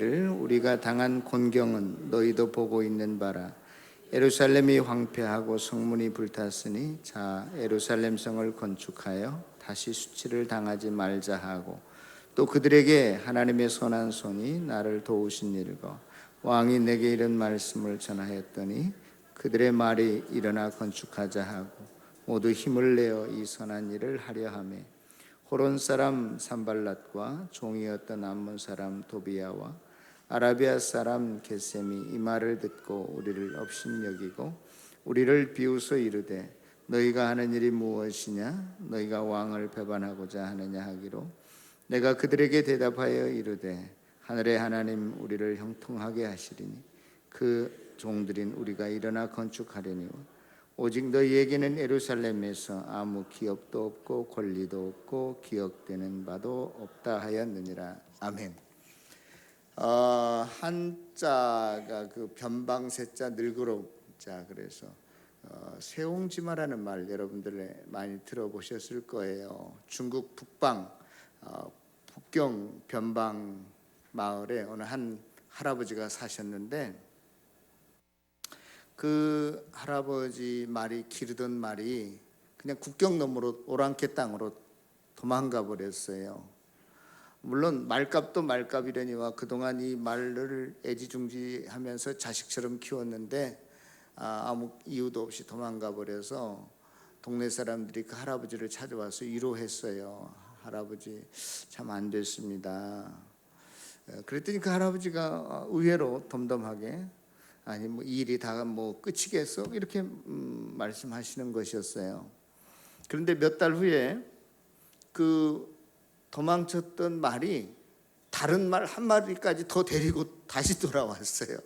이르기를 우리가 당한 곤경은 너희도 보고 있는 바라. 예루살렘이 황폐하고 성문이 불탔으니 자 예루살렘 성을 건축하여 다시 수치를 당하지 말자 하고, 또 그들에게 하나님의 선한 손이 나를 도우신 일과 왕이 내게 이런 말씀을 전하였더니 그들의 말이 일어나 건축하자 하고 모두 힘을 내어 이 선한 일을 하려 하며, 호론 사람 산발랏과 종이었던 암몬 사람 도비야와 아라비아 사람 게셈이 이 말을 듣고 우리를 업신여기고 우리를 비웃어 이르되 너희가 하는 일이 무엇이냐? 너희가 왕을 배반하고자 하느냐 하기로, 내가 그들에게 대답하여 이르되 하늘의 하나님 우리를 형통하게 하시리니 그 종들인 우리가 일어나 건축하려니와 오직 너희에게는 예루살렘에서 아무 기업도 없고 권리도 없고 기억되는 바도 없다 하였느니라. 아멘. 한자가 그 변방세자 늙으로자, 그래서 세옹지마라는 말 여러분들 많이 들어보셨을 거예요. 중국 북방 북경 변방 마을에 어느 한 할아버지가 사셨는데, 그 할아버지 말이 기르던 말이 그냥 국경 너머로 오랑캐 땅으로 도망가 버렸어요. 물론 말값도 말값이려니와 그동안 이 말을 애지중지하면서 자식처럼 키웠는데 아무 이유도 없이 도망가 버려서 동네 사람들이 그 할아버지를 찾아와서 위로했어요. 할아버지 참 안 됐습니다. 그랬더니 그 할아버지가 의외로 덤덤하게 아니 뭐 이 일이 다 뭐 끝이겠어 이렇게 말씀하시는 것이었어요. 그런데 몇 달 후에 그 도망쳤던 말이 다른 말 한 마리까지 더 데리고 다시 돌아왔어요.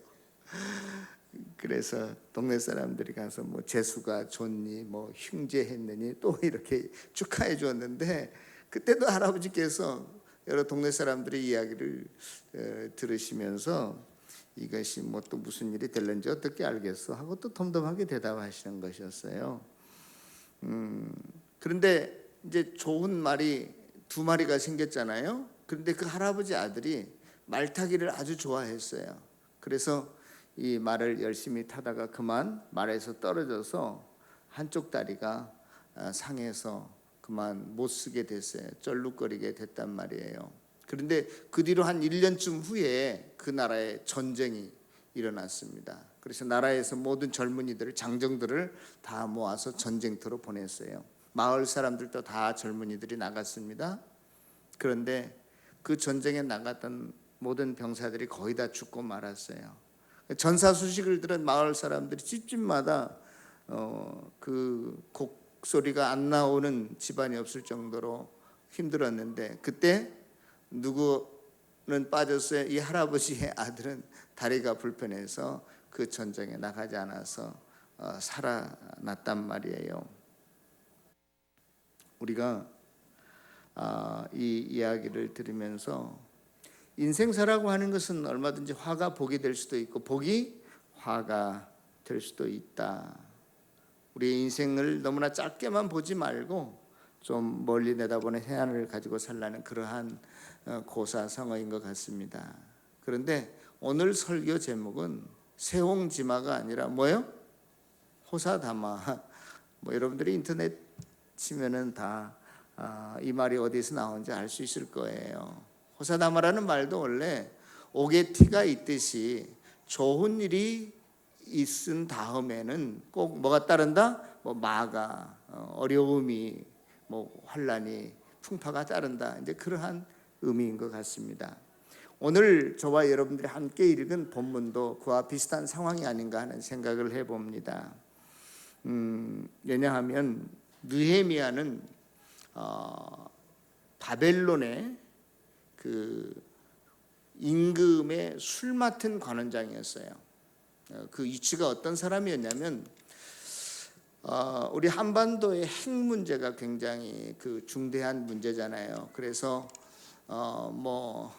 그래서 동네 사람들이 가서 뭐 재수가 좋니 뭐 흉제했느니 또 이렇게 축하해 주었는데, 그때도 할아버지께서 여러 동네 사람들의 이야기를 들으시면서 이것이 뭐 또 무슨 일이 될는지 어떻게 알겠어 하고 또 덤덤하게 대답하시는 것이었어요. 그런데 이제 좋은 말이 두 마리가 생겼잖아요. 그런데 그 할아버지 아들이 말타기를 아주 좋아했어요. 그래서 이 말을 열심히 타다가 그만 말에서 떨어져서 한쪽 다리가 상해서 그만 못 쓰게 됐어요. 쩔룩거리게 됐단 말이에요. 그런데 그 뒤로 한 1년쯤 후에 그 나라에 전쟁이 일어났습니다. 그래서 나라에서 모든 젊은이들을, 장정들을 다 모아서 전쟁터로 보냈어요. 마을 사람들도 다 젊은이들이 나갔습니다. 그런데 그 전쟁에 나갔던 모든 병사들이 거의 다 죽고 말았어요. 전사 소식을 들은 마을 사람들이 집집마다 그 곡소리가 안 나오는 집안이 없을 정도로 힘들었는데, 그때 누구는 빠졌어요. 이 할아버지의 아들은 다리가 불편해서 그 전쟁에 나가지 않아서 살아났단 말이에요. 우리가 이 이야기를 들으면서 인생사라고 하는 것은 얼마든지 화가 복이 될 수도 있고 복이 화가 될 수도 있다. 우리의 인생을 너무나 짧게만 보지 말고 좀 멀리 내다보는 해안을 가지고 살라는 그러한 고사성어인 것 같습니다. 그런데 오늘 설교 제목은 세옹지마가 아니라 뭐예요? 호사다마. 뭐 여러분들이 인터넷 치면은 다 이 말이 어디서 나온지 알 수 있을 거예요. 호사다마라는 말도 원래 오게티가 있듯이 좋은 일이 있은 다음에는 꼭 뭐가 따른다? 뭐 마가, 어려움이, 뭐 환란이, 풍파가 따른다. 이제 그러한 의미인 것 같습니다. 오늘 저와 여러분들이 함께 읽은 본문도 그와 비슷한 상황이 아닌가 하는 생각을 해봅니다. 왜냐하면 느헤미야는 바벨론의 그 임금의 술 맡은 관원장이었어요. 그 위치가 어떤 사람이었냐면 우리 한반도의 핵 문제가 굉장히 그 중대한 문제잖아요. 그래서 뭐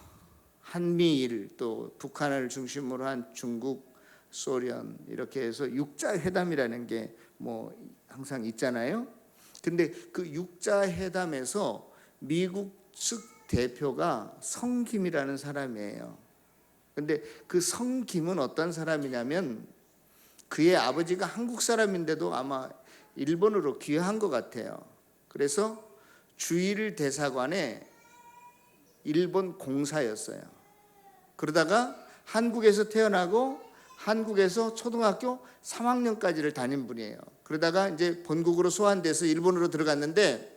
한미일 또 북한을 중심으로 한 중국, 소련 이렇게 해서 육자 회담이라는 게 뭐 항상 있잖아요. 근데 그 육자 회담에서 미국 측 대표가 성김이라는 사람이에요. 근데 그 성김은 어떤 사람이냐면 그의 아버지가 한국 사람인데도 아마 일본으로 귀화한 것 같아요. 그래서 주일 대사관에 일본 공사였어요. 그러다가 한국에서 태어나고 한국에서 초등학교 3학년까지를 다닌 분이에요. 그러다가 이제 본국으로 소환돼서 일본으로 들어갔는데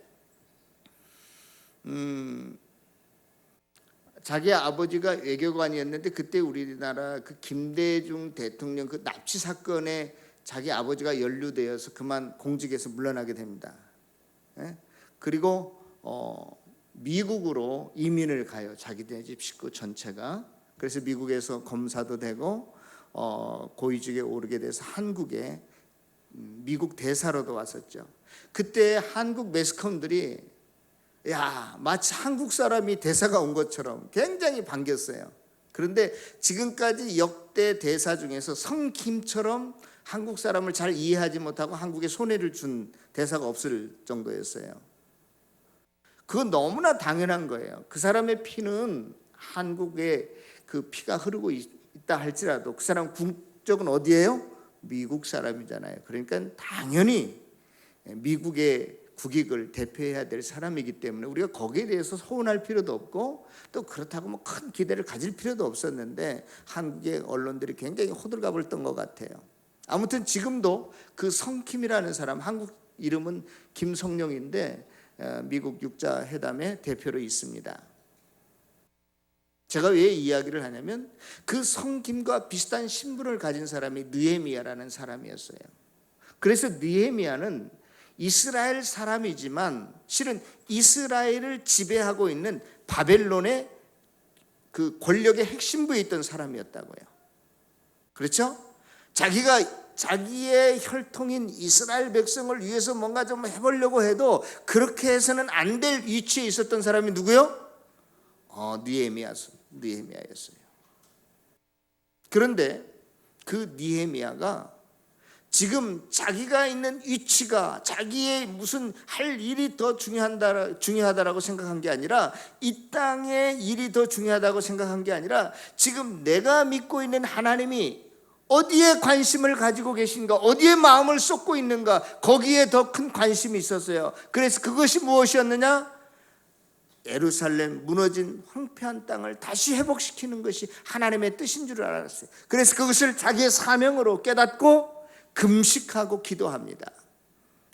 자기 아버지가 외교관이었는데 그때 우리나라 그 김대중 대통령 그 납치 사건에 자기 아버지가 연루되어서 그만 공직에서 물러나게 됩니다. 그리고 미국으로 이민을 가요. 자기네 집 식구 전체가. 그래서 미국에서 검사도 되고 고위직에 오르게 돼서 한국에 미국 대사로도 왔었죠. 그때 한국 매스컴들이 마치 한국 사람이 대사가 온 것처럼 굉장히 반겼어요. 그런데 지금까지 역대 대사 중에서 성김처럼 한국 사람을 잘 이해하지 못하고 한국에 손해를 준 대사가 없을 정도였어요. 그건 너무나 당연한 거예요. 그 사람의 피는 한국에 그 피가 흐르고 있다 할지라도 그 사람 국적은 어디예요? 미국 사람이잖아요. 그러니까 당연히 미국의 국익을 대표해야 될 사람이기 때문에 우리가 거기에 대해서 서운할 필요도 없고 또 그렇다고 뭐 큰 기대를 가질 필요도 없었는데 한국의 언론들이 굉장히 호들갑을 떤 것 같아요. 아무튼 지금도 그 성킴이라는 사람, 한국 이름은 김성룡인데 미국 육자회담의 대표로 있습니다. 제가 왜 이야기를 하냐면 그 성김과 비슷한 신분을 가진 사람이 느헤미야라는 사람이었어요. 그래서 느헤미야는 이스라엘 사람이지만 실은 이스라엘을 지배하고 있는 바벨론의 그 권력의 핵심부에 있던 사람이었다고요. 그렇죠? 자기의 혈통인 이스라엘 백성을 위해서 뭔가 좀 해보려고 해도 그렇게 해서는 안 될 위치에 있었던 사람이 누구요? 느헤미야였어요. 그런데 그 느헤미야가 지금 자기가 있는 위치가 자기의 무슨 할 일이 더 중요하다라고 생각한 게 아니라 이 땅의 일이 더 중요하다고 생각한 게 아니라 지금 내가 믿고 있는 하나님이 어디에 관심을 가지고 계신가, 어디에 마음을 쏟고 있는가, 거기에 더 큰 관심이 있었어요. 그래서 그것이 무엇이었느냐? 예루살렘 무너진 황폐한 땅을 다시 회복시키는 것이 하나님의 뜻인 줄 알았어요. 그래서 그것을 자기의 사명으로 깨닫고 금식하고 기도합니다.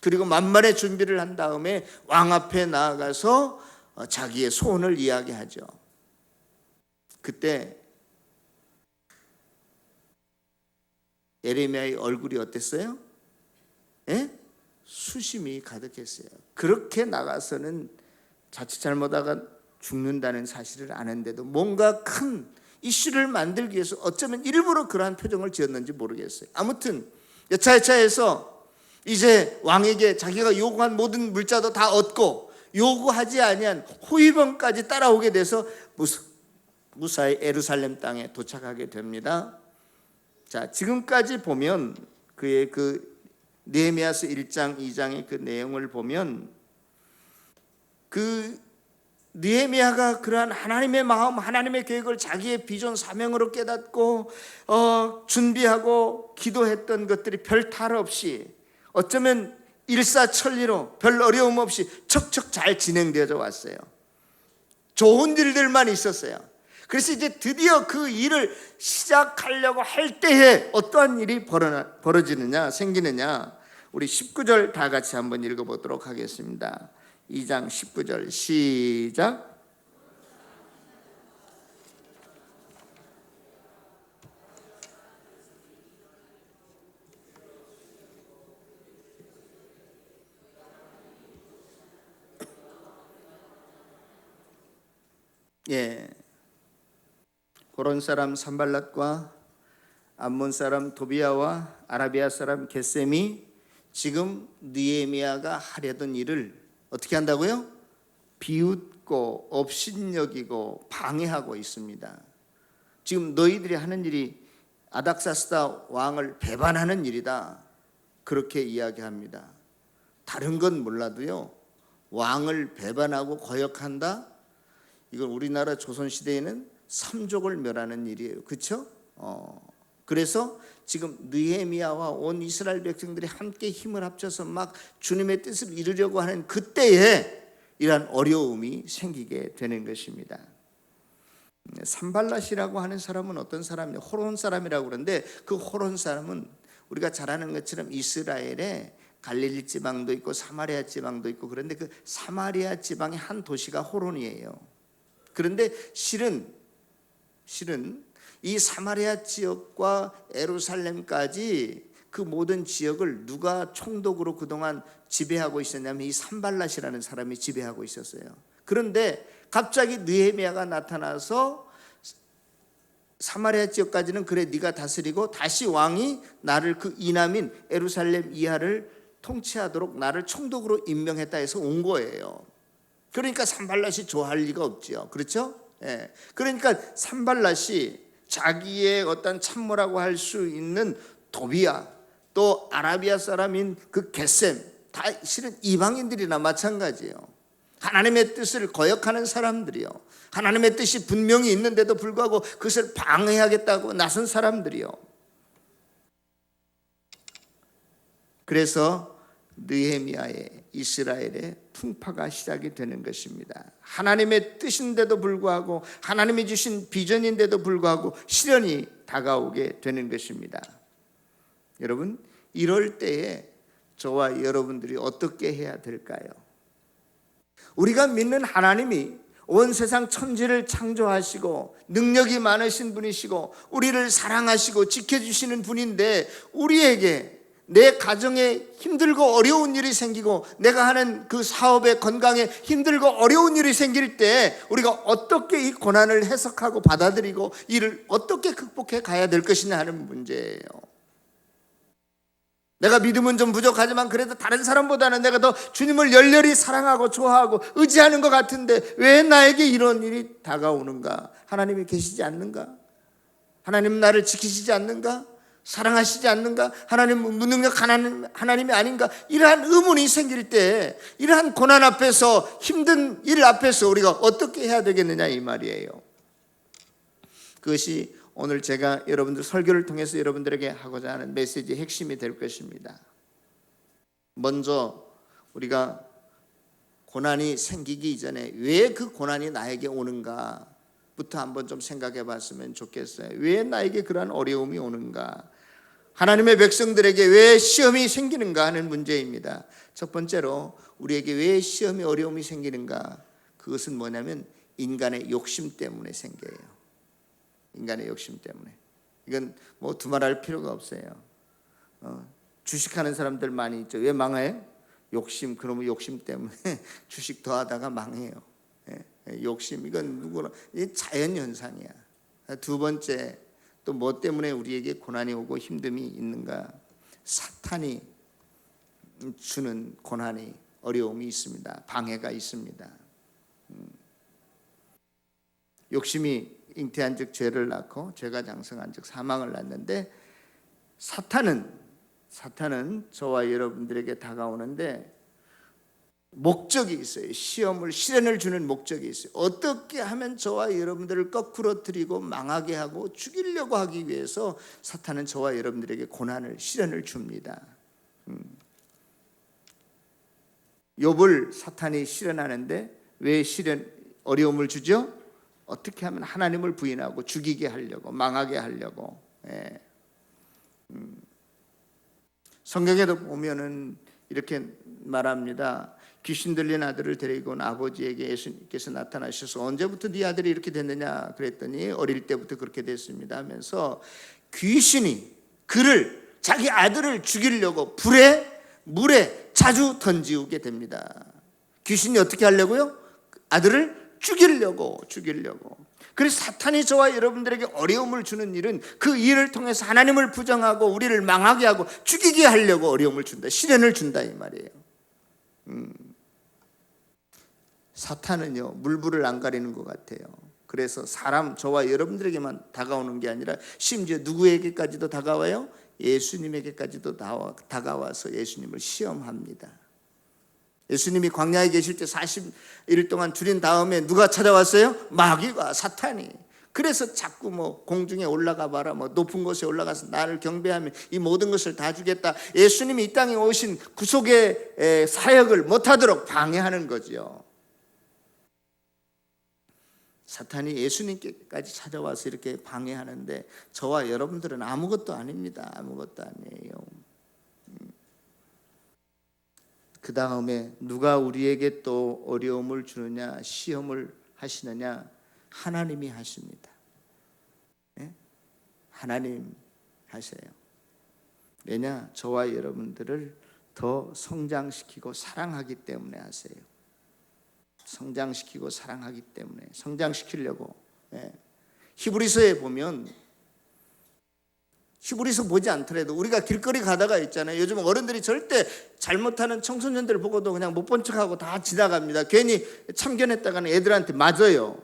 그리고 만반의 준비를 한 다음에 왕 앞에 나아가서 자기의 소원을 이야기하죠. 그때 예레미야의 얼굴이 어땠어요? 수심이 가득했어요. 그렇게 나가서는 자칫 잘못하다 죽는다는 사실을 아는데도 뭔가 큰 이슈를 만들기 위해서 어쩌면 일부러 그러한 표정을 지었는지 모르겠어요. 아무튼 여차여차해서 이제 왕에게 자기가 요구한 모든 물자도 다 얻고 요구하지 아니한 호위병까지 따라오게 돼서 무사히 예루살렘 땅에 도착하게 됩니다. 자, 지금까지 보면 그의 그 느헤미야서 1장 2장의 그 내용을 보면 그 느헤미야가 그러한 하나님의 마음, 하나님의 계획을 자기의 비전 사명으로 깨닫고 준비하고 기도했던 것들이 별 탈 없이 어쩌면 일사천리로 별 어려움 없이 척척 잘 진행되어져 왔어요. 좋은 일들만 있었어요. 그래서 이제 드디어 그 일을 시작하려고 할 때에 어떠한 일이 생기느냐. 우리 19절 다 같이 한번 읽어보도록 하겠습니다. 2장 19절 시작. 고론 사람 산발랏과 암몬 사람 도비야와 아라비아 사람 겟셈이 지금 느헤미야가 하려던 일을 어떻게 한다고요? 비웃고 업신여기고 방해하고 있습니다. 지금 너희들이 하는 일이 아닥사스다 왕을 배반하는 일이다, 그렇게 이야기합니다. 다른 건 몰라도요, 왕을 배반하고 거역한다, 이건 우리나라 조선시대에는 삼족을 멸하는 일이에요. 그렇죠? 그래서 지금 느헤미야와 온 이스라엘 백성들이 함께 힘을 합쳐서 막 주님의 뜻을 이루려고 하는 그때에 이러한 어려움이 생기게 되는 것입니다. 산발랏이라고 하는 사람은 어떤 사람이에요? 호론 사람이라고 그러는데 그 호론 사람은 우리가 잘 아는 것처럼 이스라엘에 갈릴리 지방도 있고 사마리아 지방도 있고 그런데 그 사마리아 지방의 한 도시가 호론이에요. 그런데 실은 이 사마리아 지역과 예루살렘까지 그 모든 지역을 누가 총독으로 그동안 지배하고 있었냐면 이 산발랏이라는 사람이 지배하고 있었어요. 그런데 갑자기 느헤미야가 나타나서 사마리아 지역까지는 그래 네가 다스리고 다시 왕이 나를 그 이남인 예루살렘 이하를 통치하도록 나를 총독으로 임명했다 해서 온 거예요. 그러니까 산발랏이 좋아할 리가 없죠. 그렇죠? 예. 그러니까 산발랏이 자기의 어떤 참모라고 할 수 있는 도비야 또 아라비아 사람인 그 겟셈 다 실은 이방인들이나 마찬가지예요. 하나님의 뜻을 거역하는 사람들이요. 하나님의 뜻이 분명히 있는데도 불구하고 그것을 방해하겠다고 나선 사람들이요. 그래서 느헤미야의 이스라엘의 풍파가 시작이 되는 것입니다. 하나님의 뜻인데도 불구하고 하나님이 주신 비전인데도 불구하고 시련이 다가오게 되는 것입니다. 여러분, 이럴 때에 저와 여러분들이 어떻게 해야 될까요? 우리가 믿는 하나님이 온 세상 천지를 창조하시고 능력이 많으신 분이시고 우리를 사랑하시고 지켜주시는 분인데 우리에게 내 가정에 힘들고 어려운 일이 생기고 내가 하는 그 사업의 건강에 힘들고 어려운 일이 생길 때 우리가 어떻게 이 고난을 해석하고 받아들이고 이를 어떻게 극복해 가야 될 것이냐 하는 문제예요. 내가 믿음은 좀 부족하지만 그래도 다른 사람보다는 내가 더 주님을 열렬히 사랑하고 좋아하고 의지하는 것 같은데 왜 나에게 이런 일이 다가오는가? 하나님이 계시지 않는가? 하나님 나를 지키시지 않는가? 사랑하시지 않는가? 하나님 무능력 하나님이 아닌가? 이러한 의문이 생길 때 이러한 고난 앞에서 힘든 일 앞에서 우리가 어떻게 해야 되겠느냐 이 말이에요. 그것이 오늘 제가 여러분들 설교를 통해서 여러분들에게 하고자 하는 메시지의 핵심이 될 것입니다. 먼저 우리가 고난이 생기기 이전에 왜 그 고난이 나에게 오는가 부터 한번 좀 생각해 봤으면 좋겠어요. 왜 나에게 그러한 어려움이 오는가? 하나님의 백성들에게 왜 시험이 생기는가 하는 문제입니다. 첫 번째로 우리에게 왜 시험이 어려움이 생기는가? 그것은 뭐냐면 인간의 욕심 때문에 생겨요. 인간의 욕심 때문에. 이건 뭐 두말할 필요가 없어요. 주식하는 사람들 많이 있죠. 왜 망해요? 욕심. 그러면 욕심 때문에 주식 더 하다가 망해요. 욕심. 이건 누구나 자연 현상이야. 두 번째, 또 뭐 때문에 우리에게 고난이 오고 힘듦이 있는가? 사탄이 주는 고난이 어려움이 있습니다. 방해가 있습니다. 욕심이 잉태한 즉 죄를 낳고 죄가 장성한 즉 사망을 낳는데 사탄은 저와 여러분들에게 다가오는데 목적이 있어요. 시련을 주는 목적이 있어요. 어떻게 하면 저와 여러분들을 거꾸로 들이고 망하게 하고 죽이려고 하기 위해서 사탄은 저와 여러분들에게 고난을 시련을 줍니다. 욥을 사탄이 시련하는데 왜 어려움을 주죠? 어떻게 하면 하나님을 부인하고 죽이게 하려고 망하게 하려고. 성경에도 보면은 이렇게 말합니다. 귀신 들린 아들을 데리고 온 아버지에게 예수님께서 나타나셔서 언제부터 네 아들이 이렇게 됐느냐 그랬더니 어릴 때부터 그렇게 됐습니다 하면서 귀신이 자기 아들을 죽이려고 물에 자주 던지우게 됩니다. 귀신이 어떻게 하려고요? 아들을 죽이려고. 그래서 사탄이 저와 여러분들에게 어려움을 주는 일은 그 일을 통해서 하나님을 부정하고 우리를 망하게 하고 죽이게 하려고 어려움을 준다. 시련을 준다 이 말이에요. 사탄은요 물불을 안 가리는 것 같아요. 그래서 저와 여러분들에게만 다가오는 게 아니라 심지어 누구에게까지도 다가와요? 예수님에게까지도 다가와서 예수님을 시험합니다. 예수님이 광야에 계실 때 40일 동안 줄인 다음에 누가 찾아왔어요? 마귀가 사탄이. 그래서 자꾸 뭐 공중에 올라가 봐라, 뭐 높은 곳에 올라가서 나를 경배하면 이 모든 것을 다 주겠다. 예수님이 이 땅에 오신 구속의 사역을 못하도록 방해하는 거죠. 사탄이 예수님께까지 찾아와서 이렇게 방해하는데 저와 여러분들은 아무것도 아닙니다. 아무것도 아니에요. 그 다음에 누가 우리에게 또 어려움을 주느냐, 시험을 하시느냐? 하나님이 하십니다. 네? 하나님 하세요. 왜냐? 저와 여러분들을 더 성장시키고 사랑하기 때문에 하세요. 성장시키고 사랑하기 때문에, 성장시키려고. 히브리서에 보면, 히브리서 보지 않더라도 우리가 길거리 가다가 있잖아요. 요즘 어른들이 절대 잘못하는 청소년들 보고도 그냥 못 본 척하고 다 지나갑니다. 괜히 참견했다가는 애들한테 맞아요.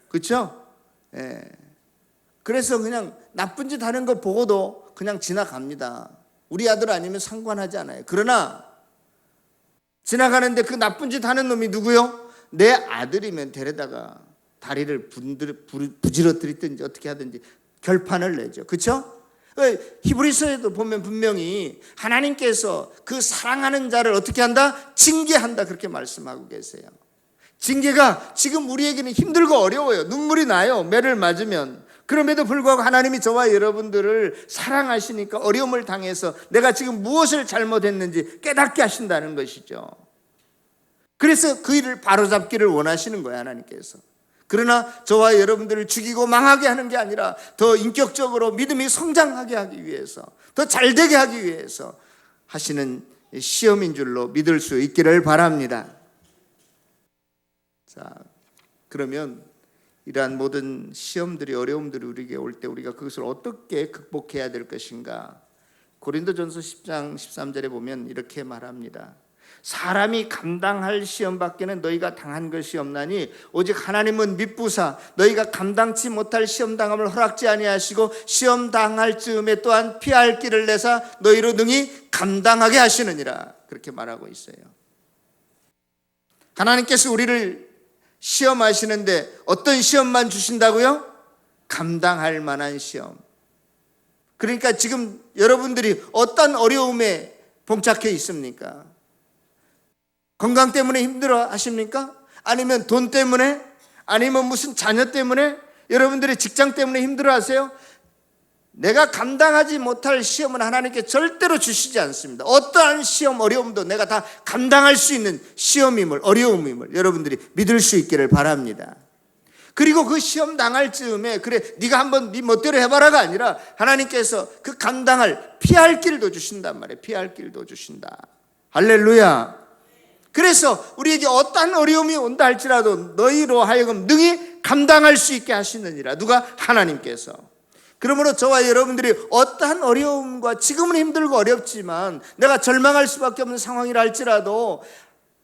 그렇죠? 그래서 그냥 나쁜 짓 하는 거 보고도 그냥 지나갑니다. 우리 아들 아니면 상관하지 않아요. 그러나 지나가는데 그 나쁜 짓 하는 놈이 누구요? 내 아들이면 데려다가 다리를 부지러뜨리든지 어떻게 하든지 결판을 내죠. 그렇죠? 히브리서에도 보면 분명히 하나님께서 그 사랑하는 자를 어떻게 한다? 징계한다, 그렇게 말씀하고 계세요. 징계가 지금 우리에게는 힘들고 어려워요. 눈물이 나요, 매를 맞으면. 그럼에도 불구하고 하나님이 저와 여러분들을 사랑하시니까 어려움을 당해서 내가 지금 무엇을 잘못했는지 깨닫게 하신다는 것이죠. 그래서 그 일을 바로잡기를 원하시는 거예요, 하나님께서. 그러나 저와 여러분들을 죽이고 망하게 하는 게 아니라 더 인격적으로 믿음이 성장하게 하기 위해서, 더 잘되게 하기 위해서 하시는 시험인 줄로 믿을 수 있기를 바랍니다. 자, 그러면 이러한 모든 시험들이, 어려움들이 우리에게 올 때 우리가 그것을 어떻게 극복해야 될 것인가? 고린도전서 10장 13절에 보면 이렇게 말합니다. 사람이 감당할 시험 밖에는 너희가 당한 것이 없나니 오직 하나님은 미쁘사 너희가 감당치 못할 시험 당함을 허락지 아니하시고 시험 당할 즈음에 또한 피할 길을 내사 너희로 능히 감당하게 하시느니라, 그렇게 말하고 있어요. 하나님께서 우리를 시험하시는데 어떤 시험만 주신다고요? 감당할 만한 시험. 그러니까 지금 여러분들이 어떤 어려움에 봉착해 있습니까? 건강 때문에 힘들어 하십니까? 아니면 돈 때문에? 아니면 무슨 자녀 때문에? 여러분들의 직장 때문에 힘들어 하세요? 내가 감당하지 못할 시험은 하나님께 절대로 주시지 않습니다. 어떠한 시험, 어려움도 내가 다 감당할 수 있는 시험임을, 어려움임을 여러분들이 믿을 수 있기를 바랍니다. 그리고 그 시험 당할 즈음에 그래 네가 한번 네 멋대로 해봐라가 아니라 하나님께서 그 감당할, 피할 길도 주신단 말이에요. 피할 길도 주신다. 할렐루야. 그래서 우리에게 어떠한 어려움이 온다 할지라도 너희로 하여금 능히 감당할 수 있게 하시느니라. 누가? 하나님께서. 그러므로 저와 여러분들이 어떠한 어려움과, 지금은 힘들고 어렵지만 내가 절망할 수밖에 없는 상황이라 할지라도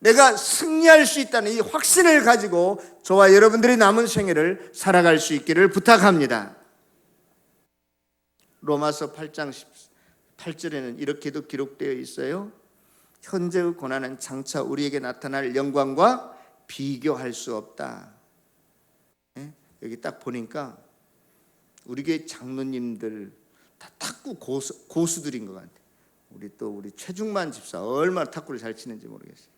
내가 승리할 수 있다는 이 확신을 가지고 저와 여러분들이 남은 생애를 살아갈 수 있기를 부탁합니다. 로마서 8장 18절에는 이렇게도 기록되어 있어요. 현재의 고난은 장차 우리에게 나타날 영광과 비교할 수 없다. 여기 딱 보니까 우리 교회 장로님들 다 탁구 고수들인 것 같아요. 우리 최중만 집사 얼마나 탁구를 잘 치는지 모르겠어요.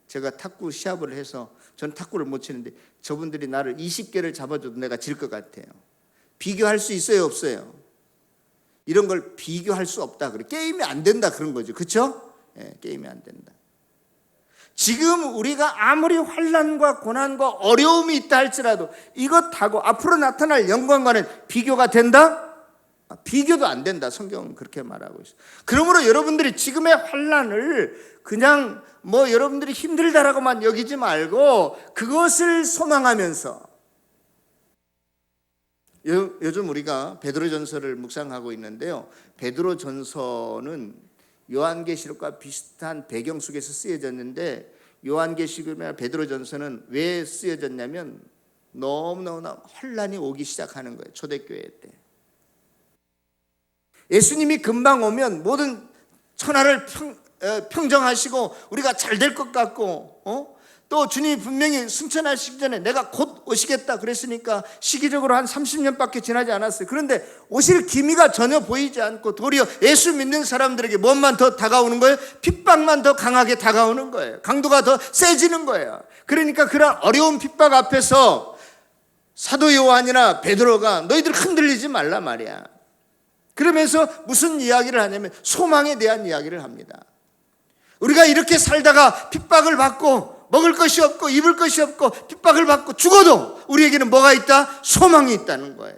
제가 탁구 시합을 해서 전 탁구를 못 치는데 저분들이 나를 20개를 잡아줘도 내가 질 것 같아요. 비교할 수 있어요, 없어요? 이런 걸 비교할 수 없다. 그래, 게임이 안 된다 그런 거죠. 그렇죠? 게임이 안 된다. 지금 우리가 아무리 환난과 고난과 어려움이 있다 할지라도 이것하고 앞으로 나타날 영광과는 비교가 된다? 비교도 안 된다. 성경은 그렇게 말하고 있어요. 그러므로 여러분들이 지금의 환난을 그냥 여러분들이 힘들다라고만 여기지 말고 그것을 소망하면서, 요즘 우리가 베드로전서를 묵상하고 있는데요. 베드로전서는 요한계시록과 비슷한 배경 속에서 쓰여졌는데 요한계시록이나 베드로전서는 왜 쓰여졌냐면 너무너무 혼란이 오기 시작하는 거예요. 초대교회 때. 예수님이 금방 오면 모든 천하를 평정하시고 우리가 잘 될 것 같고 또 주님이 분명히 승천하시기 전에 내가 곧 오시겠다 그랬으니까 시기적으로 한 30년밖에 지나지 않았어요. 그런데 오실 기미가 전혀 보이지 않고 도리어 예수 믿는 사람들에게 뭔만 더 다가오는 거예요? 핍박만 더 강하게 다가오는 거예요. 강도가 더 세지는 거예요. 그러니까 그런 어려운 핍박 앞에서 사도 요한이나 베드로가 너희들 흔들리지 말라 말이야. 그러면서 무슨 이야기를 하냐면 소망에 대한 이야기를 합니다. 우리가 이렇게 살다가 핍박을 받고 먹을 것이 없고 입을 것이 없고 핍박을 받고 죽어도 우리에게는 뭐가 있다? 소망이 있다는 거예요.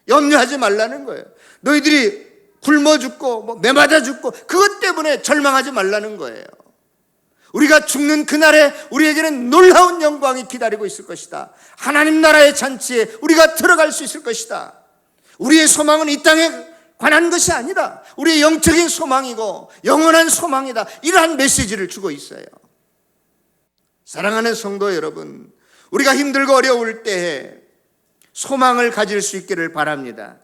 염려하지 말라는 거예요. 너희들이 굶어 죽고 매맞아 죽고 그것 때문에 절망하지 말라는 거예요. 우리가 죽는 그날에 우리에게는 놀라운 영광이 기다리고 있을 것이다. 하나님 나라의 잔치에 우리가 들어갈 수 있을 것이다. 우리의 소망은 이 땅에 관한 것이 아니다. 우리의 영적인 소망이고 영원한 소망이다. 이러한 메시지를 주고 있어요. 사랑하는 성도 여러분, 우리가 힘들고 어려울 때에 소망을 가질 수 있기를 바랍니다.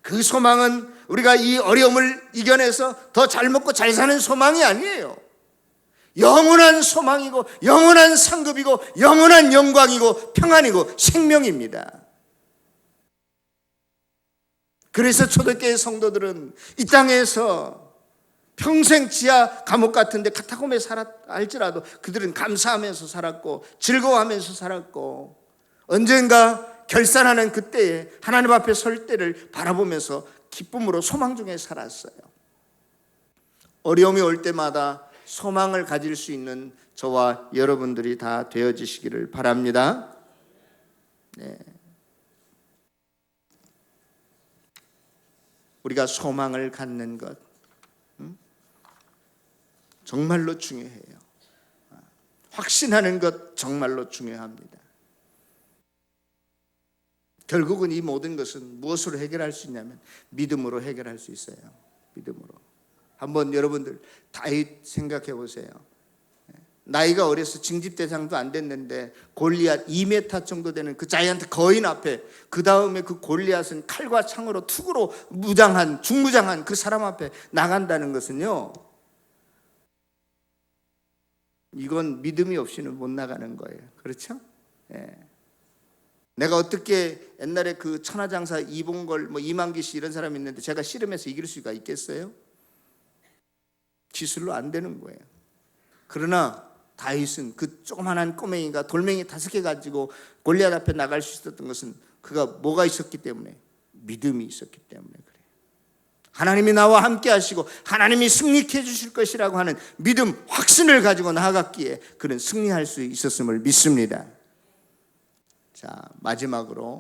그 소망은 우리가 이 어려움을 이겨내서 더 잘 먹고 잘 사는 소망이 아니에요. 영원한 소망이고 영원한 상급이고 영원한 영광이고 평안이고 생명입니다. 그래서 초대교회 성도들은 이 땅에서 평생 지하 감옥 같은 데 카타콤에 살았다 할지라도 그들은 감사하면서 살았고 즐거워하면서 살았고 언젠가 결산하는 그때에 하나님 앞에 설 때를 바라보면서 기쁨으로 소망 중에 살았어요. 어려움이 올 때마다 소망을 가질 수 있는 저와 여러분들이 다 되어지시기를 바랍니다. 네. 우리가 소망을 갖는 것 정말로 중요해요. 확신하는 것 정말로 중요합니다. 결국은 이 모든 것은 무엇으로 해결할 수 있냐면 믿음으로 해결할 수 있어요. 믿음으로. 한번 여러분들 다윗 생각해 보세요. 나이가 어려서 징집 대상도 안 됐는데 골리앗 2m 정도 되는 그 자이언트 거인 앞에, 그 다음에 그 골리앗은 칼과 창으로 투구로 무장한 중무장한 그 사람 앞에 나간다는 것은요, 이건 믿음이 없이는 못 나가는 거예요. 그렇죠? 예. 내가 어떻게 옛날에 그 천하장사 이봉걸, 이만기 씨 이런 사람이 있는데 제가 씨름해서 이길 수가 있겠어요? 기술로 안 되는 거예요. 그러나 다윗은 그 조그만한 꼬맹이가 돌멩이 5개 가지고 골리앗 앞에 나갈 수 있었던 것은 그가 뭐가 있었기 때문에? 믿음이 있었기 때문에 그래요. 하나님이 나와 함께 하시고 하나님이 승리케 해주실 것이라고 하는 믿음, 확신을 가지고 나아갔기에 그는 승리할 수 있었음을 믿습니다. 자, 마지막으로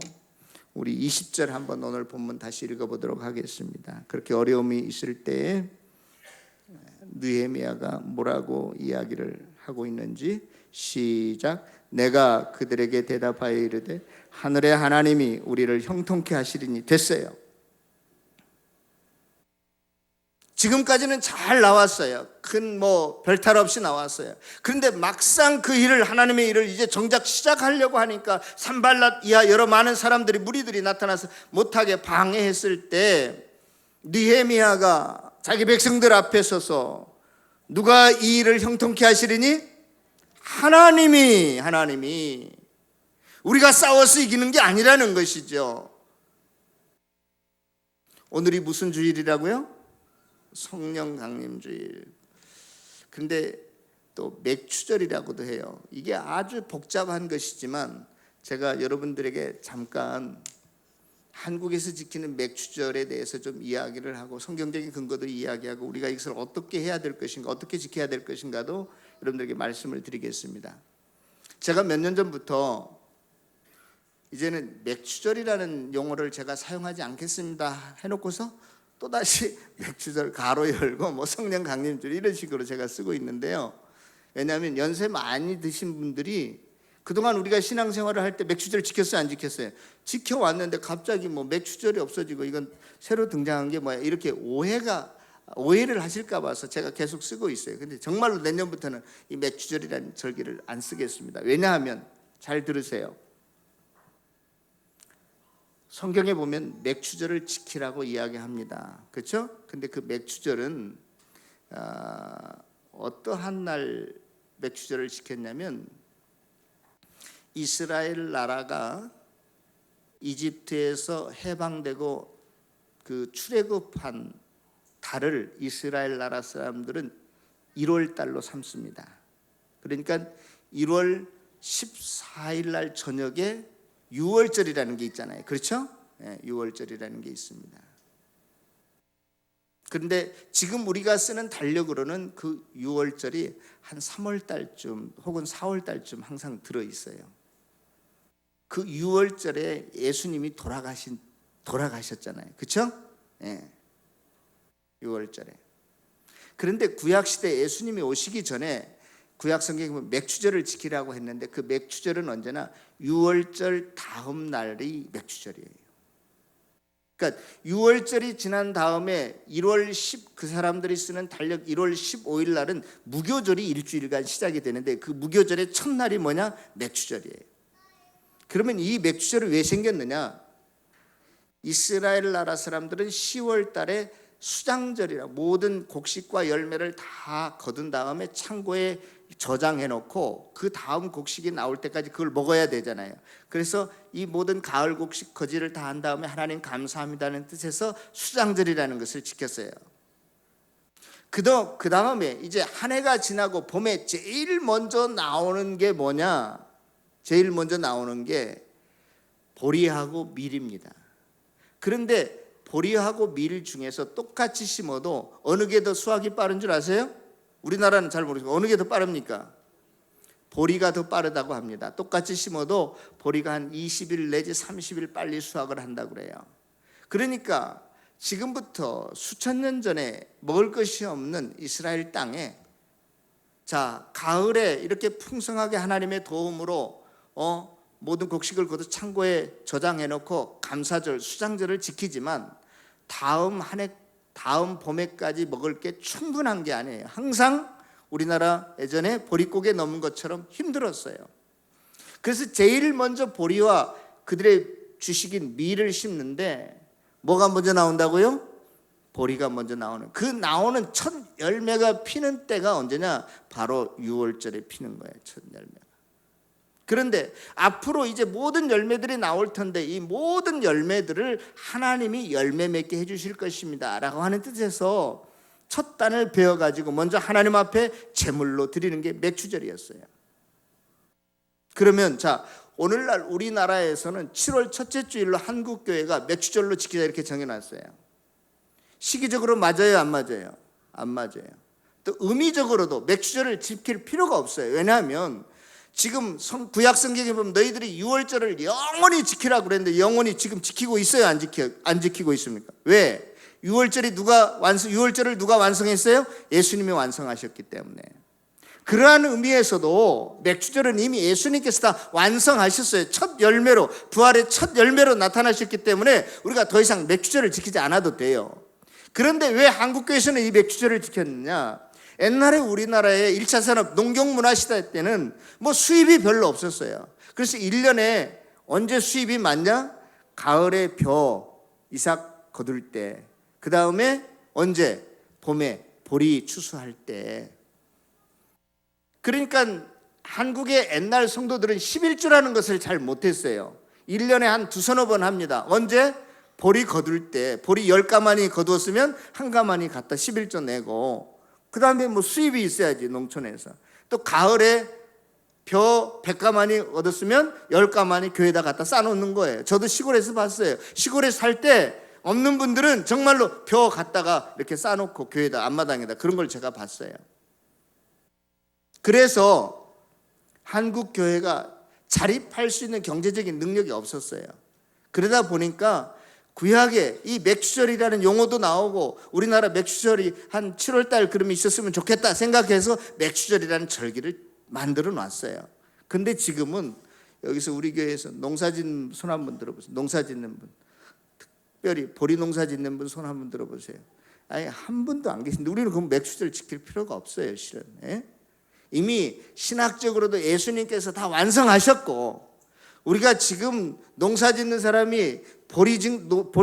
우리 20절 한번 오늘 본문 다시 읽어보도록 하겠습니다. 그렇게 어려움이 있을 때에 느헤미야가 뭐라고 이야기를 하고 있는지 시작. 내가 그들에게 대답하여 이르되 하늘의 하나님이 우리를 형통케 하시리니 됐어요. 지금까지는 잘 나왔어요. 큰 별탈 없이 나왔어요. 그런데 막상 그 일을, 하나님의 일을 이제 정작 시작하려고 하니까 산발랏 이하 여러 많은 사람들이, 무리들이 나타나서 못하게 방해했을 때 느헤미야가 자기 백성들 앞에 서서 누가 이 일을 형통케 하시리니? 하나님이 우리가 싸워서 이기는 게 아니라는 것이죠. 오늘이 무슨 주일이라고요? 성령 강림 주일. 근데 또 맥추절이라고도 해요. 이게 아주 복잡한 것이지만 제가 여러분들에게 잠깐 한국에서 지키는 맥추절에 대해서 좀 이야기를 하고 성경적인 근거도 이야기하고 우리가 이것을 어떻게 해야 될 것인가, 어떻게 지켜야 될 것인가도 여러분들에게 말씀을 드리겠습니다. 제가 몇 년 전부터 이제는 맥추절이라는 용어를 제가 사용하지 않겠습니다 해놓고서 또다시 맥추절 가로 열고 성령 강림절 이런 식으로 제가 쓰고 있는데요. 왜냐하면 연세 많이 드신 분들이 그동안 우리가 신앙생활을 할 때 맥추절 지켰어요, 안 지켰어요? 지켜왔는데 갑자기 맥추절이 없어지고 이건 새로 등장한 게 뭐야, 이렇게 오해를 하실까 봐서 제가 계속 쓰고 있어요. 근데 정말로 내년부터는 이 맥추절이라는 절기를 안 쓰겠습니다. 왜냐하면 잘 들으세요. 성경에 보면 맥추절을 지키라고 이야기합니다. 그렇죠? 근데 그 맥추절은 어떠한 날 맥추절을 지켰냐면 이스라엘 나라가 이집트에서 해방되고 그 출애굽한 달을 이스라엘 나라 사람들은 1월 달로 삼습니다. 그러니까 1월 14일 날 저녁에 유월절이라는 게 있잖아요. 그렇죠? 유월절이라는 게 있습니다. 그런데 지금 우리가 쓰는 달력으로는 그 유월절이 한 3월 달쯤 혹은 4월 달쯤 항상 들어 있어요. 그 유월절에 예수님이 돌아가셨잖아요. 그렇죠? 유월절에. 그런데 구약 시대 예수님이 오시기 전에 구약 성경에 보면 맥추절을 지키라고 했는데 그 맥추절은 언제나 유월절 다음 날이 맥추절이에요. 그러니까 유월절이 지난 다음에 1월 10 그 사람들이 쓰는 달력 1월 15일 날은 무교절이 일주일간 시작이 되는데 그 무교절의 첫날이 뭐냐? 맥추절이에요. 그러면 이 맥추절이 왜 생겼느냐? 이스라엘 나라 사람들은 10월 달에 수장절이라 모든 곡식과 열매를 다 거둔 다음에 창고에 저장해 놓고 그 다음 곡식이 나올 때까지 그걸 먹어야 되잖아요. 그래서 이 모든 가을 곡식 거지를 다 한 다음에 하나님 감사합니다는 뜻에서 수장절이라는 것을 지켰어요. 그 다음에 이제 한 해가 지나고 봄에 제일 먼저 나오는 게 뭐냐? 제일 먼저 나오는 게 보리하고 밀입니다. 그런데 보리하고 밀 중에서 똑같이 심어도 어느 게 더 수확이 빠른 줄 아세요? 우리나라는 잘 모르겠어요. 어느 게 더 빠릅니까? 보리가 더 빠르다고 합니다. 똑같이 심어도 보리가 한 20일 내지 30일 빨리 수확을 한다고 그래요. 그러니까 지금부터 수천 년 전에 먹을 것이 없는 이스라엘 땅에 자 가을에 이렇게 풍성하게 하나님의 도움으로 모든 곡식을 거둬 창고에 저장해 놓고 감사절, 수장절을 지키지만 다음 봄에까지 먹을 게 충분한 게 아니에요. 항상 우리나라 예전에 보릿고개 넘은 것처럼 힘들었어요. 그래서 제일 먼저 보리와 그들의 주식인 밀을 심는데 뭐가 먼저 나온다고요? 보리가 먼저 나오는 그 나오는 첫 열매가 피는 때가 언제냐? 바로 6월절에 피는 거예요. 첫 열매가. 그런데 앞으로 이제 모든 열매들이 나올 텐데 이 모든 열매들을 하나님이 열매 맺게 해주실 것입니다 라고 하는 뜻에서 첫 단을 베어가지고 먼저 하나님 앞에 제물로 드리는 게 맥추절이었어요. 그러면 자 오늘날 우리나라에서는 7월 첫째 주일로 한국교회가 맥추절로 지키자 이렇게 정해놨어요. 시기적으로 맞아요? 안 맞아요? 안 맞아요. 또 의미적으로도 맥추절을 지킬 필요가 없어요. 왜냐하면 지금 구약 성경에 보면 너희들이 6월절을 영원히 지키라고 그랬는데 영원히 지금 지키고 있어요? 안 지키고 있습니까? 왜? 6월절을 누가 완성했어요? 예수님이 완성하셨기 때문에. 그러한 의미에서도 맥추절은 이미 예수님께서 다 완성하셨어요. 첫 열매로, 부활의 첫 열매로 나타나셨기 때문에 우리가 더 이상 맥추절을 지키지 않아도 돼요. 그런데 왜 한국교회에서는 이 맥추절을 지켰느냐? 옛날에 우리나라의 1차 산업 농경문화 시대 때는 뭐 수입이 별로 없었어요. 그래서 1년에 언제 수입이 많냐? 가을에 벼 이삭 거둘 때, 그 다음에 언제? 봄에 보리 추수할 때. 그러니까 한국의 옛날 성도들은 11조라는 것을 잘 못했어요. 1년에 한 두서너 번 합니다. 언제? 보리 거둘 때. 보리 10가마니 거두었으면 한 가마니 갖다 11조 내고, 그 다음에 뭐 수입이 있어야지 농촌에서. 또 가을에 벼 100가마니 얻었으면 10가마니 교회에다 갖다 싸놓는 거예요. 저도 시골에서 봤어요. 시골에 살 때 없는 분들은 정말로 벼 갖다가 이렇게 싸놓고 교회에다 앞마당에다 그런 걸 제가 봤어요. 그래서 한국 교회가 자립할 수 있는 경제적인 능력이 없었어요. 그러다 보니까 구약에 이 맥추절이라는 용어도 나오고 우리나라 맥추절이 한 7월달 그러면 있었으면 좋겠다 생각해서 맥추절이라는 절기를 만들어 놨어요. 근데 지금은 여기서 우리 교회에서 농사 짓는 손 한번 들어보세요. 농사 짓는 분, 특별히 보리 농사 짓는 분 손 한번 들어보세요. 아니 한 분도 안 계신데 우리는 그럼 맥추절 지킬 필요가 없어요. 실은 이미 신학적으로도 예수님께서 다 완성하셨고, 우리가 지금 농사 짓는 사람이 보리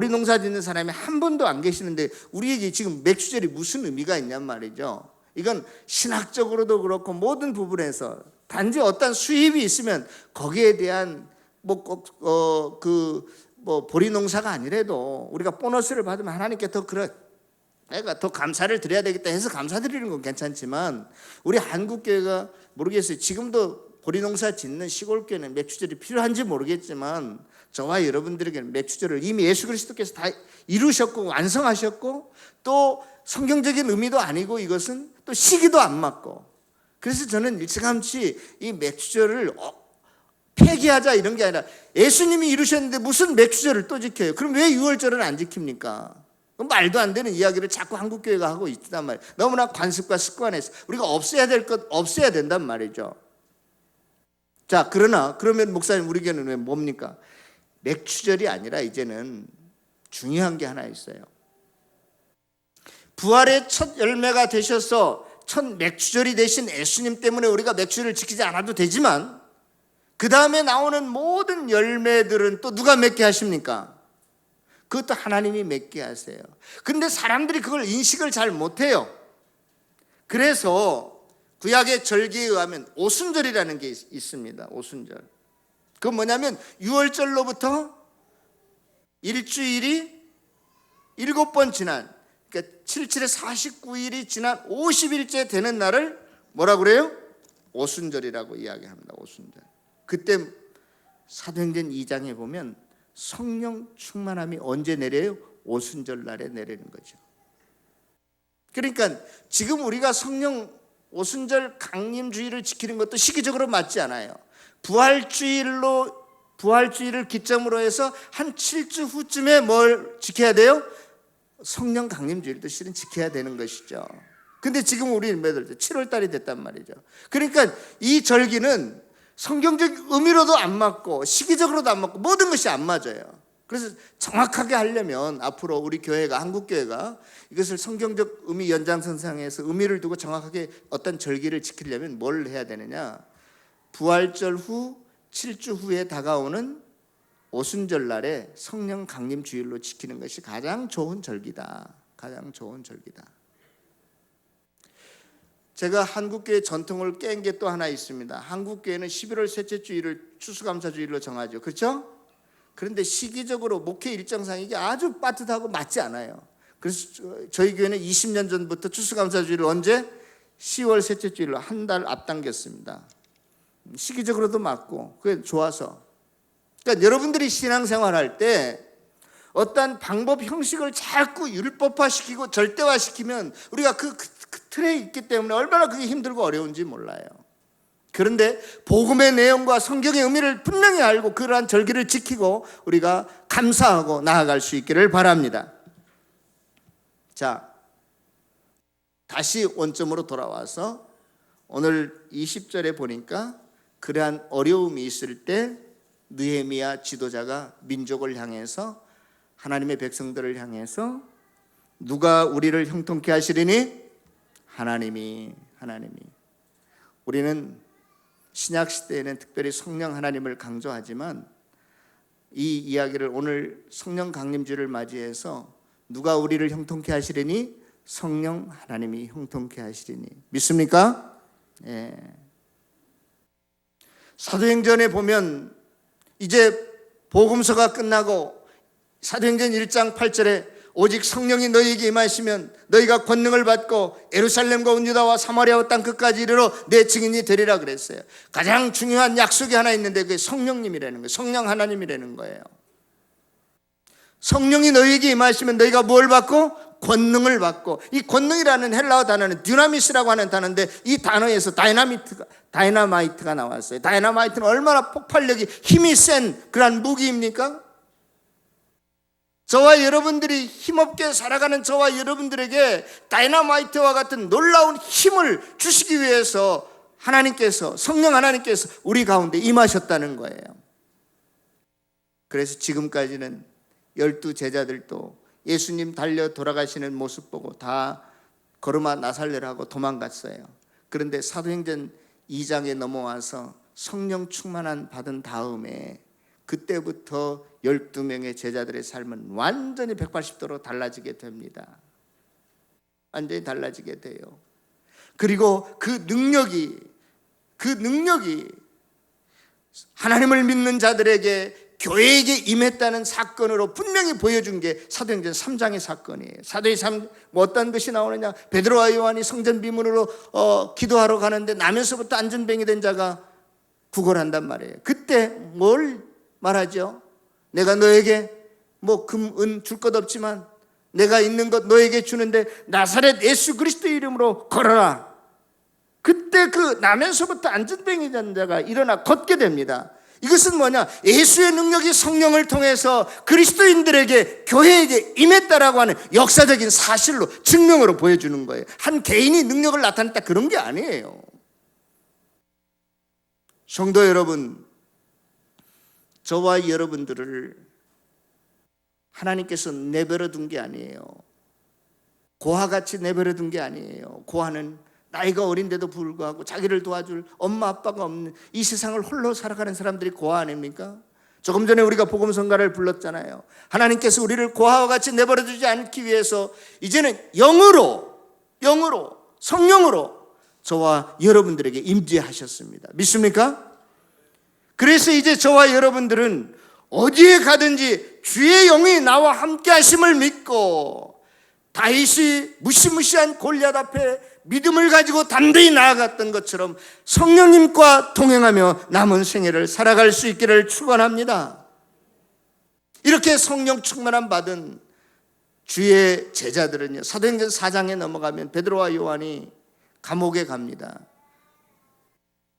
농사 짓는 사람이 한 분도 안 계시는데 우리에게 지금 맥추절이 무슨 의미가 있냔 말이죠. 이건 신학적으로도 그렇고 모든 부분에서 단지 어떤 수입이 있으면 거기에 대한 보리 농사가 아니래도 우리가 보너스를 받으면 하나님께 내가 더 감사를 드려야 되겠다 해서 감사드리는 건 괜찮지만, 우리 한국교회가 모르겠어요. 지금도 보리 농사 짓는 시골교회는 맥주절이 필요한지 모르겠지만, 저와 여러분들에게는 맥주절을 이미 예수 그리스도께서 다 이루셨고 완성하셨고, 또 성경적인 의미도 아니고 이것은 또 시기도 안 맞고, 그래서 저는 일찌감치 이 맥주절을 폐기하자 이런 게 아니라, 예수님이 이루셨는데 무슨 맥주절을 또 지켜요? 그럼 왜 유월절을 안 지킵니까? 말도 안 되는 이야기를 자꾸 한국교회가 하고 있단 말이에요. 너무나 관습과 습관에서 우리가 없애야 될 것 없애야 된단 말이죠. 자, 그러면 목사님 우리에게는 왜 뭡니까? 맥주절이 아니라 이제는 중요한 게 하나 있어요. 부활의 첫 열매가 되셔서 첫 맥주절이 되신 예수님 때문에 우리가 맥주절을 지키지 않아도 되지만, 그 다음에 나오는 모든 열매들은 또 누가 맺게 하십니까? 그것도 하나님이 맺게 하세요. 그런데 사람들이 그걸 인식을 잘 못해요. 그래서 구약의 절기에 의하면 오순절이라는 게 있습니다. 오순절. 그건 뭐냐면 6월절로부터 일주일이 7번 지난, 그러니까 77에 49일이 지난 50일째 되는 날을 뭐라고 그래요? 오순절이라고 이야기합니다. 오순절. 그때 사도행전 2장에 보면 성령 충만함이 언제 내려요? 오순절 날에 내리는 거죠. 그러니까 지금 우리가 성령 오순절 강림주의를 지키는 것도 시기적으로 맞지 않아요. 부활주의를 기점으로 해서 한 7주 후쯤에 뭘 지켜야 돼요? 성령 강림주의도 실은 지켜야 되는 것이죠. 근데 지금 우리 매들 7월 달이 됐단 말이죠. 그러니까 이 절기는 성경적 의미로도 안 맞고 시기적으로도 안 맞고 모든 것이 안 맞아요. 그래서 정확하게 하려면 앞으로 우리 교회가, 한국교회가 이것을 성경적 의미 연장선상에서 의미를 두고 정확하게 어떤 절기를 지키려면 뭘 해야 되느냐? 부활절 후 7주 후에 다가오는 오순절 날에 성령 강림 주일로 지키는 것이 가장 좋은 절기다. 가장 좋은 절기다. 제가 한국교회 전통을 깬 게 또 하나 있습니다. 한국교회는 11월 셋째 주일을 추수감사주일로 정하죠. 그렇죠? 그런데 시기적으로 목회 일정상 이게 아주 빠듯하고 맞지 않아요. 그래서 저희 교회는 20년 전부터 추수감사주일을 언제? 10월 셋째 주일로 한 달 앞당겼습니다. 시기적으로도 맞고 그게 좋아서. 그러니까 여러분들이 신앙생활할 때 어떤 방법 형식을 자꾸 율법화시키고 절대화시키면 우리가 그 틀에 있기 때문에 얼마나 그게 힘들고 어려운지 몰라요. 그런데 복음의 내용과 성경의 의미를 분명히 알고 그러한 절기를 지키고 우리가 감사하고 나아갈 수 있기를 바랍니다. 자, 다시 원점으로 돌아와서 오늘 20절에 보니까 그러한 어려움이 있을 때 느헤미야 지도자가 민족을 향해서, 하나님의 백성들을 향해서 누가 우리를 형통케 하시리니? 하나님이. 우리는 신약 시대에는 특별히 성령 하나님을 강조하지만 이 이야기를 오늘 성령 강림주를 맞이해서 누가 우리를 형통케 하시리니? 성령 하나님이 형통케 하시리니. 믿습니까? 예. 사도행전에 보면 이제 복음서가 끝나고 사도행전 1장 8절에 오직 성령이 너희에게 임하시면 너희가 권능을 받고 예루살렘과 온 유다와 사마리아와 땅 끝까지 이르러 내 증인이 되리라 그랬어요. 가장 중요한 약속이 하나 있는데 그게 성령님이라는 거예요. 성령 하나님이라는 거예요. 성령이 너희에게 임하시면 너희가 뭘 받고? 권능을 받고. 이 권능이라는 헬라어 단어는 듀나미스라고 하는 단어인데 이 단어에서 다이나마이트가 나왔어요. 다이나마이트는 얼마나 폭발력이 힘이 센 그런 무기입니까? 저와 여러분들이 힘없게 살아가는 저와 여러분들에게 다이나마이트와 같은 놀라운 힘을 주시기 위해서 하나님께서, 성령 하나님께서 우리 가운데 임하셨다는 거예요. 그래서 지금까지는 12 제자들도 예수님 달려 돌아가시는 모습 보고 다 걸음아 나살려라고 도망갔어요. 그런데 사도행전 2장에 넘어와서 성령 충만한 받은 다음에 그때부터 12명의 제자들의 삶은 완전히 180도로 달라지게 됩니다. 완전히 달라지게 돼요. 그리고 그 능력이 그 능력이 하나님을 믿는 자들에게 교회에게 임했다는 사건으로 분명히 보여준 게 사도행전 3장의 사건이에요. 사도행전 3, 어떤 것이 나오느냐, 베드로와 요한이 성전 비문으로 기도하러 가는데 나면서부터 안전병이 된 자가 구걸한단 말이에요. 그때 뭘 말하죠? 내가 너에게 뭐 금, 은 줄 것 없지만 내가 있는 것 너에게 주는데 나사렛 예수 그리스도의 이름으로 걸어라. 그때 그 나면서부터 안전병이 된 자가 일어나 걷게 됩니다. 이것은 뭐냐? 예수의 능력이 성령을 통해서 그리스도인들에게, 교회에게 임했다라고 하는 역사적인 사실로, 증명으로 보여주는 거예요. 한 개인이 능력을 나타냈다, 그런 게 아니에요. 성도 여러분, 저와 여러분들을 하나님께서 내버려 둔 게 아니에요. 고아같이 내버려 둔 게 아니에요. 고아는 나이가 어린데도 불구하고 자기를 도와줄 엄마 아빠가 없는 이 세상을 홀로 살아가는 사람들이 고아 아닙니까? 조금 전에 우리가 복음성가를 불렀잖아요. 하나님께서 우리를 고아와 같이 내버려 두지 않기 위해서 이제는 영으로 성령으로 저와 여러분들에게 임재하셨습니다. 믿습니까? 그래서 이제 저와 여러분들은 어디에 가든지 주의 영이 나와 함께 하심을 믿고, 다윗이 무시무시한 골리앗 앞에 믿음을 가지고 담대히 나아갔던 것처럼 성령님과 동행하며 남은 생애를 살아갈 수 있기를 축원합니다. 이렇게 성령 충만함 받은 주의 제자들은요, 사도행전 4장에 넘어가면 베드로와 요한이 감옥에 갑니다.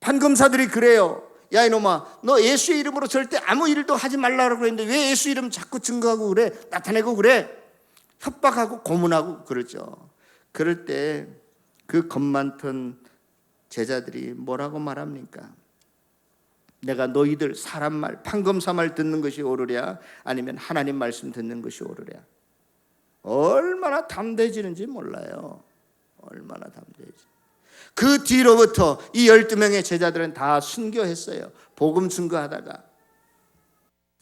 판검사들이 그래요. 야 이놈아, 너 예수의 이름으로 절대 아무 일도 하지 말라고 그랬는데 왜 예수 이름 자꾸 증거하고 그래? 나타내고 그래? 협박하고 고문하고 그러죠. 그럴 때 그 겁 많던 제자들이 뭐라고 말합니까? 내가 너희들 사람 말, 판검사 말 듣는 것이 옳으랴, 아니면 하나님 말씀 듣는 것이 옳으랴. 얼마나 담대해지는지 몰라요. 얼마나 담대해지. 그 뒤로부터 이 12명의 제자들은 다 순교했어요. 복음 증거하다가.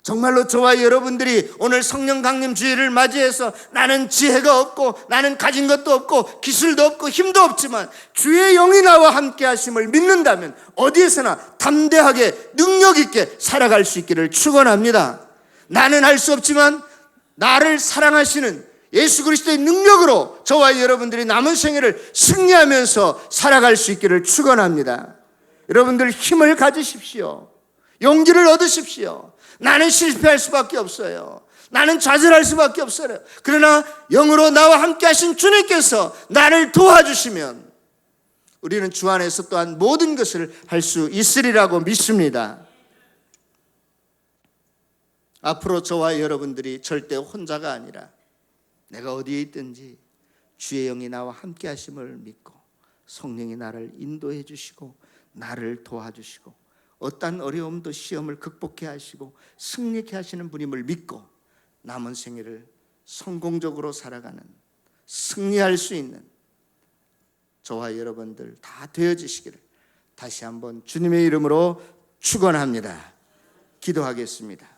정말로 저와 여러분들이 오늘 성령 강림 주일을 맞이해서 나는 지혜가 없고 나는 가진 것도 없고 기술도 없고 힘도 없지만 주의 영이 나와 함께 하심을 믿는다면 어디에서나 담대하게 능력 있게 살아갈 수 있기를 축원합니다. 나는 할 수 없지만 나를 사랑하시는 예수 그리스도의 능력으로 저와 여러분들이 남은 생애를 승리하면서 살아갈 수 있기를 축원합니다. 여러분들 힘을 가지십시오. 용기를 얻으십시오. 나는 실패할 수밖에 없어요. 나는 좌절할 수밖에 없어요. 그러나 영으로 나와 함께 하신 주님께서 나를 도와주시면 우리는 주 안에서 또한 모든 것을 할 수 있으리라고 믿습니다. 앞으로 저와 여러분들이 절대 혼자가 아니라 내가 어디에 있든지 주의 영이 나와 함께 하심을 믿고 성령이 나를 인도해 주시고 나를 도와주시고 어떠한 어려움도 시험을 극복해 하시고 승리케 하시는 분임을 믿고 남은 생애를 성공적으로 살아가는, 승리할 수 있는 저와 여러분들 다 되어지시기를 다시 한번 주님의 이름으로 축원합니다. 기도하겠습니다.